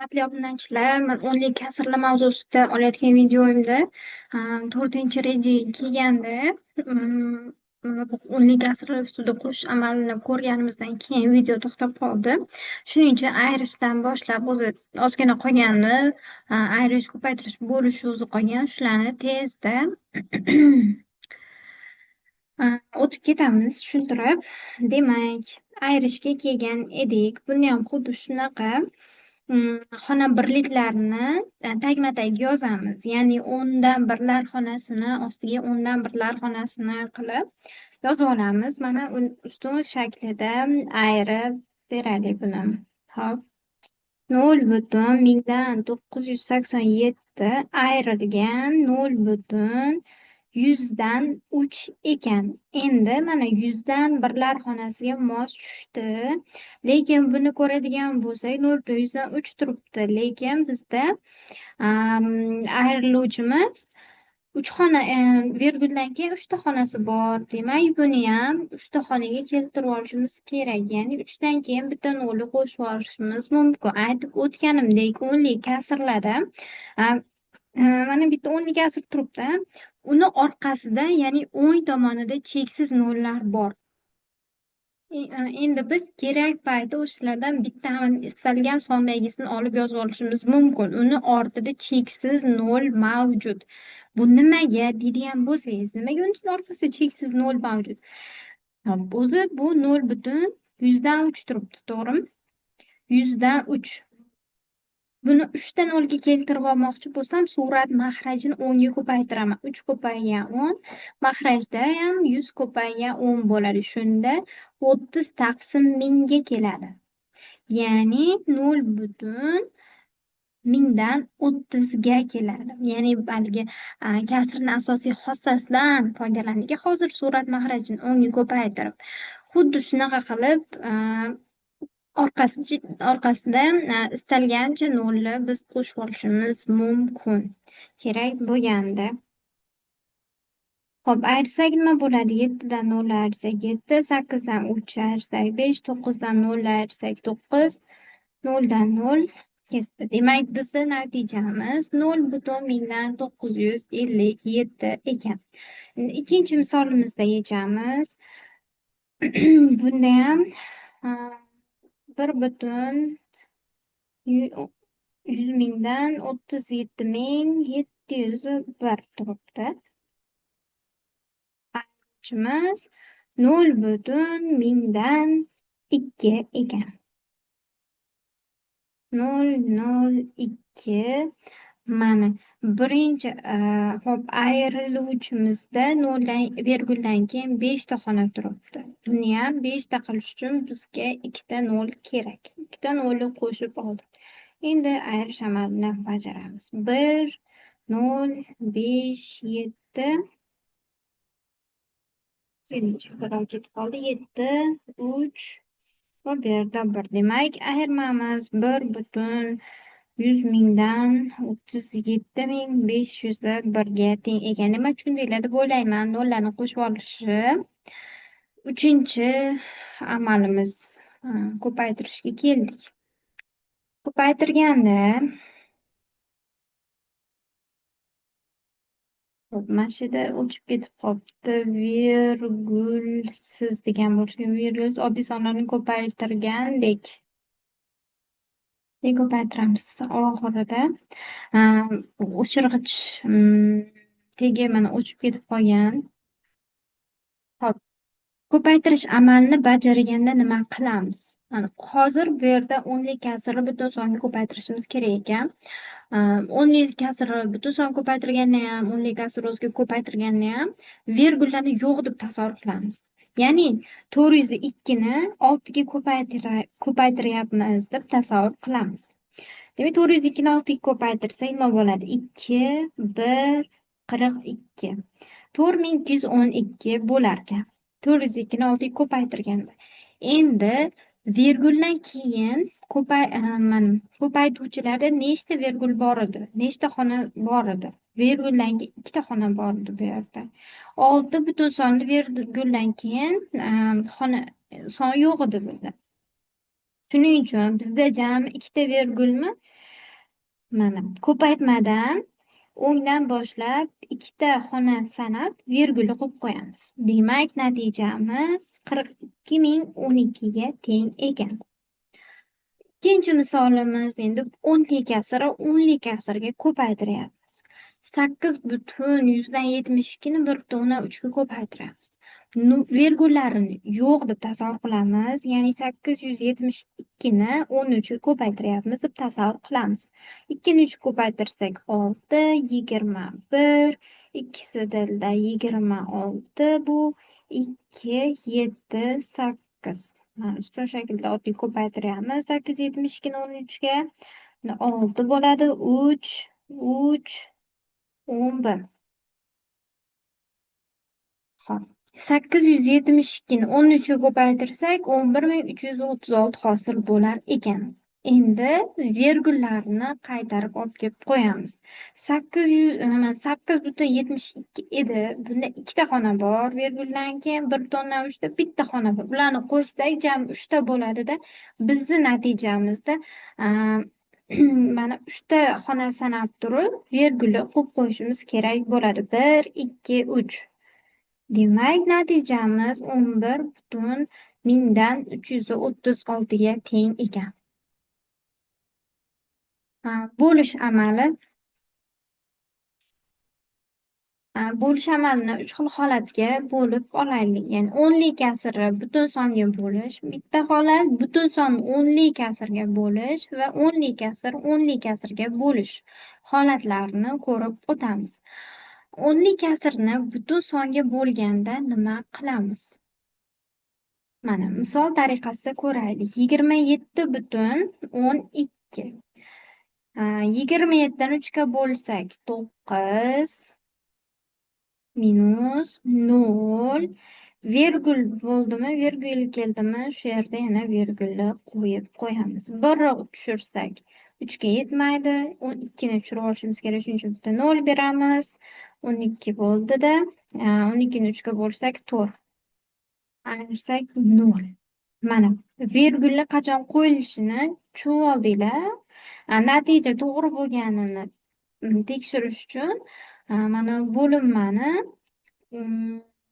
Hurmatli obunachilar, men o'nlik kasrlar mavzusida olayotgan videoimda 4-chi rejaga kelganda mana bu o'nlik kasrlar ustida qo'shish amalini ko'rganimizdan keyin video to'xtab qoldi. Shuning uchun ayrishdan boshlab o'zi ozgina qolgandi. Ayrish, ko'paytirish, bo'lish o'zi qolgan. Shularni tezda o'tib ketamiz tushuntirib. Demak, ayrishga kelgan edik. Buni ham xuddi shunaqa xona birliklarini tagma-tag yozamiz. Ya'ni o'ndan birlar xonasini ostiga o'ndan birlar xonasini qilib yozib olamiz. Mana ustun shaklida ayirib beraylik buni. Hop. 0,987 ayrilgan 0,100dan 3 ekan. Endi mana 100dan birlar xonasiga mos tushdi. Lekin buni ko'radigan bo'lsak 0,100dan 3 turibdi. Lekin bizda ayriluvchimiz 3 xona virguldan keyin 3 ta xonasi bor. Demak, buni ham 3 ta xonaga keltirib olishimiz kerak. Ya'ni 3 dan keyin bitta nolni qo'shib olishimiz mumkin. Aytib o'tganimdek, o'nlik kasrlarda mana bitta o'nlik kasr turibdi. Uni orqasida, ya'ni o'ng tomonida cheksiz nollar bor. Endi biz kerak payti o'shalardan bitta istalgan sondagisini olib yozib olishimiz mumkin. Uni ortida cheksiz nol mavjud. Bu nimaga deydigan bo'lsangiz, nimaga uni orqasida cheksiz nol mavjud? O'zi bu 0,100dan 3 turibdi, to'g'rimi? 100dan 3. Buni 3 ta nolga keltirib olmoqchi bo'lsam, surat mahrajini 10 ga ko'paytiraman. 3 ko'paygan 10, mahrajda ham 100 ko'paygan 10 bo'ladi. Shunda 30 taqsim 1000 ga keladi. Ya'ni 0,1000dan 30 ga keladi. Ya'ni balki kasrning asosiy xossasidan foydalandik. Hozir surat mahrajini 10 ga ko'paytirib, xuddi shunaqa qilib orqasidan istalgancha nolni biz qo'shib olishimiz mumkin. Kerak bo'lganda. Xo'p, ayirsak nima bo'ladi? 7dan 0 ayirsak 7, 8dan 3 ayirsak 5, 9dan 0 ayirsak 9, 0dan 0 ketdi. Demak, bizning natijamiz 0,1957 ekan. Ikkinchi misolimizda yechamiz. Bunda ham 100,000dan 37,701 turibdi. Ayiruvchimiz 0,1000dan 2 ekan. 0,02. Mana birinchi hop ayriluvchimizda 0 virguldan keyin 5 ta xona turibdi. Buni ham 5 ta qilish uchun bizga 2 ta 0 kerak. 2 ta 0 qo'shib oldik. Endi ayirish amalini bajaramiz. 1 0 5 7 ketib qoldi. 7 3 va bu yerda 1. Demak, ayirmamiz 1,100,000dan 37,501 ga teng ekan. Demak, shundaylar deb o'ylayman. Nollarni qo'shib olishi. Uchinchi amalimiz ko'paytirishga keldik. Ko'paytirganda mana shu yerda o'chib ketib qolibdi. Virgulsiz degan bo'lsa, virgulsiz oddiy sonlarni ko'paytirgandek. Ko'paytiramiz oxirida. O'chirg'ich tegi mana o'chib ketib qolgan. Hop. Ko'paytirish amalini bajarganda nima qilamiz? Hozir bu yerda o'nlik kasrni butun songa ko'paytirishimiz kerak ekan. O'nlik kasrni butun son ko'paytirganda ham, o'nlik kasr o'ziga ko'paytirganda ham virgullarni yo'q deb tasavvur qilamiz. Ya'ni 402 ni 6 ga ko'paytiryapmiz deb tasavvur qilamiz. Demak, 402 ni 6 ga ko'paytirsak nima bo'ladi? 2 1 42. 4212 bo'lar ekan. 402 ni 6 ga ko'paytirganda. Endi virguldan keyin ko'paytuvchilarda nechta virgul bor edi? Nechta xona bor edi? Virguldan keyin 2 ta xona bor edi bu yerda. 6 butun sonli virguldan keyin son yo'q edi bunda. Shuning uchun bizda jami 2 ta virgulmi Mana ko'paytmadan o'ngdan boshlab ikkita xona sanab virgulni qo'yib qo'yamiz. Demak, natijamiz 42.012 ga teng ekan. Ikkinchi misolimiz endi o'nli kasra o'nli kasrga ko'paytiryapmiz. 8,72 ni 1/3 ga ko'paytiramiz. Virgullarini yo'q deb tasavvur qilamiz, ya'ni 872 ni 13 ga ko'paytiryapmiz deb tasavvur qilamiz. 2 ni 3 ko'paytirsak 6, 21, ikkisi dilda 26, bu 2, 7, 8. Mana shu shaklda oddiy ko'paytiryapmiz. 872 ni 13 ga 6 bo'ladi. 3, 11. Xo'p. 872 ni 13 ga ko'paytirsak 11336 hosil bo'lar ekan. Endi virgullarni qaytarib olib kelib qo'yamiz. 8,72 edi. Bunda ikkita xona bor. Virguldan keyin 1/3 da bitta xona bor. Ularni qo'shsak jami 3 ta bo'ladida, bizni natijamizda mana 3 ta xona sanab turib, virgulni qo'yib qo'yishimiz kerak bo'ladi. 1, 2, 3. Demak, natijamiz 11,336 ga teng ekan. Bo'lish amali. Bo'lish amalini 3 xil holatga bo'lib olaylik. Ya'ni o'nli kasrni butun songa bo'lish bitta holat, butun son o'nli kasrga bo'lish va o'nli kasr o'nli kasrga bo'lish holatlarini ko'rib o'tamiz. O'nli kasrni butun songa bo'lganda nima qilamiz? Mana misol tariqasida ko'raylik. 27,12. 27 dan 3 ga bo'lsak 9 minus 0 virgul bo'ldimi, virgul keldimi, shu yerda yana virgulni qo'yib qo'yamiz. 1 tushirsak 3 ga yetmaydi. 12 ni tushirib olishimiz kerak, shuning uchun bitta 0 beramiz. 12 bo'ldida. 12 ni 3 ga bo'lsak 4. Ayirsak 0. Mana virgulni qachon qo'yilishini tushunib oldinglar. Natija to'g'ri bo'lganini tekshirish uchun mana bo'linmani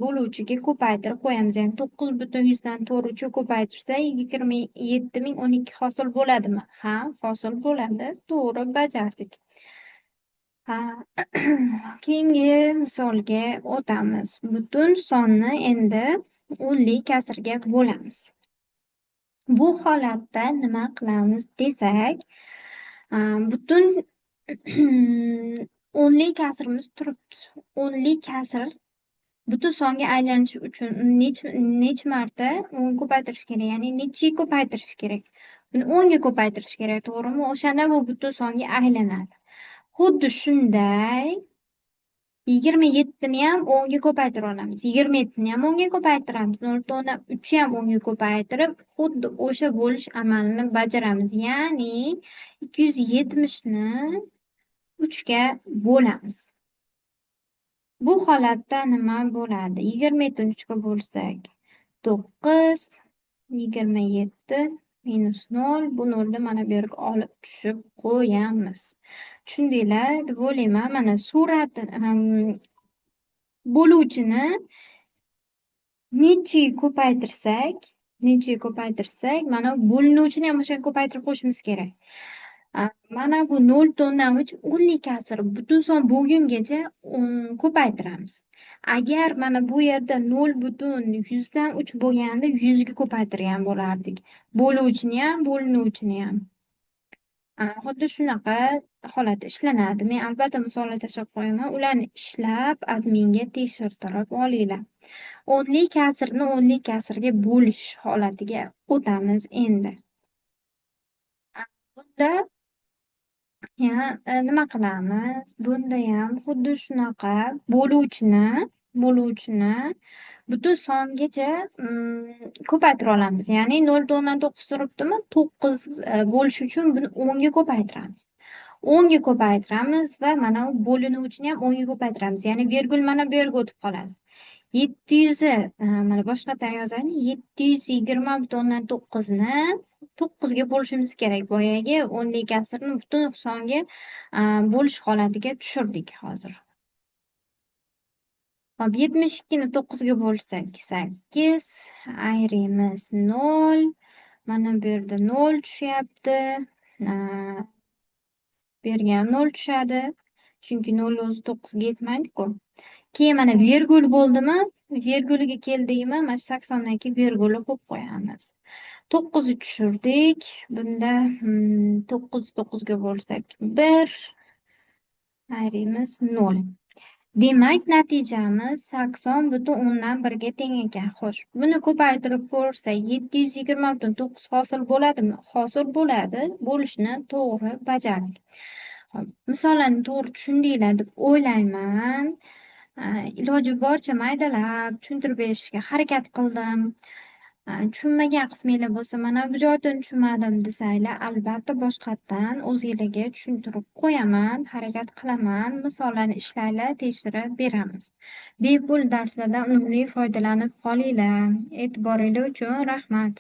bo'luvchiga ko'paytirib qo'yamiz. Ya'ni 9,100 dan 4 ko'paytirsa 27,012 hosil bo'ladimi? Ha, hosil bo'ladi. To'g'ri bajardik. Keyingi misolga o'tamiz. Butun sonni endi o'nli kasrga bo'lamiz. Bu holatda nima qilamiz desak, butun o'nli kasrimiz turibdi. O'nli kasr butun songa aylanishi uchun necha marta ko'paytirish kerak, ya'ni nechiga ko'paytirish kerak? Buni 10 ga ko'paytirish kerak, to'g'rimi? O'shanda bu butun songa aylanadi. Xuddi shunday 27 ni ham 10 ga ko'paytirib olamiz. 27 ni ham 10 ga ko'paytiramiz. 0,3 ni ham 10 ga ko'paytirib, xuddi o'sha bo'lish amalini bajaramiz. Ya'ni 270 ni 3 ga bo'lamiz. Bu holatda nima bo'ladi? 27 ni 3 ga bo'lsak 9, 27 minus 0. Bu 0 ni mana bu yerga olib tushib qo'yamiz. Tushundinglar deb o'ylayman. Mana suratini bo'luvchini nechiga ko'paytirsak, mana bo'linuvchini ham o'shanga ko'paytirib qo'yishimiz kerak. Mana bu 0,3 o'nli kasr butun son bo'lgungacha ko'paytiramiz. Agar mana bu yerda 0,100 dan 3 bo'lganda 100 ga ko'paytirgan bo'lardik. Bo'luvchini ham, bo'linuvchini ham. Xuddi shunaqa holat ishlanadi. Men albatta misollar tashlab qo'yaman. Ularni ishlab adminga tekshirtirib olinglar. O'nli kasrni o'nli kasrga bo'lish holatiga o'tamiz endi. Bunda nima qilamiz? Bunda ham xuddi shunaqa bo'luvchini butun songacha ko'paytira olamiz. Ya'ni 0,9 turibdimi? 9 bo'lish uchun buni 10 ga ko'paytiramiz. 10 ga ko'paytiramiz va mana bu bo'linuvchini ham 10 ga ko'paytiramiz. Ya'ni virgul mana bu yerga o'tib qoladi. 700 mana boshqadan yozaylik. 720,9 ni to'qqizga bo'lishimiz kerak. Boyagi o'nlik kasrni butun songa bo'lish holatiga tushirdik hozir. Hop, 72 ni 9 ga bo'lsak 8, ayrimiz 0. Mana bu yerda 0 tushyapti. Bu yerga ham 0 tushadi. Chunki 0 o'zi 9 ga yetmaydi-ku. Keyin mana virgul bo'ldimi? Virguliga keldikmi? Mana shu 80 dan keyin virgulni qo'yib qo'yamiz. 9 ni tushirdik. Bunda 9 9 ga bo'lsak 1, ayrimiz 0. Demak, natijamiz 80,1 ga teng ekan. Xo'sh, buni ko'paytirib ko'rsak 720,9 hosil bo'ladimi? Hosil bo'ladi. Bo'lishni to'g'ri bajardik. Hop, misollarni to'g'ri tushundinglar deb o'ylayman. Iloji boricha maydalab tushuntirib berishga harakat qildim. Tushunmagan qisminglar bo'lsa, mana bu joydan tushunmadim desanglar, albatta boshqatdan o'zinglarga tushuntirib qo'yaman, harakat qilaman, misollarni ishlanglar, tekshirib beramiz. Bepul darslardan unumli foydalanib qolinglar. E'tiboringlar uchun rahmat.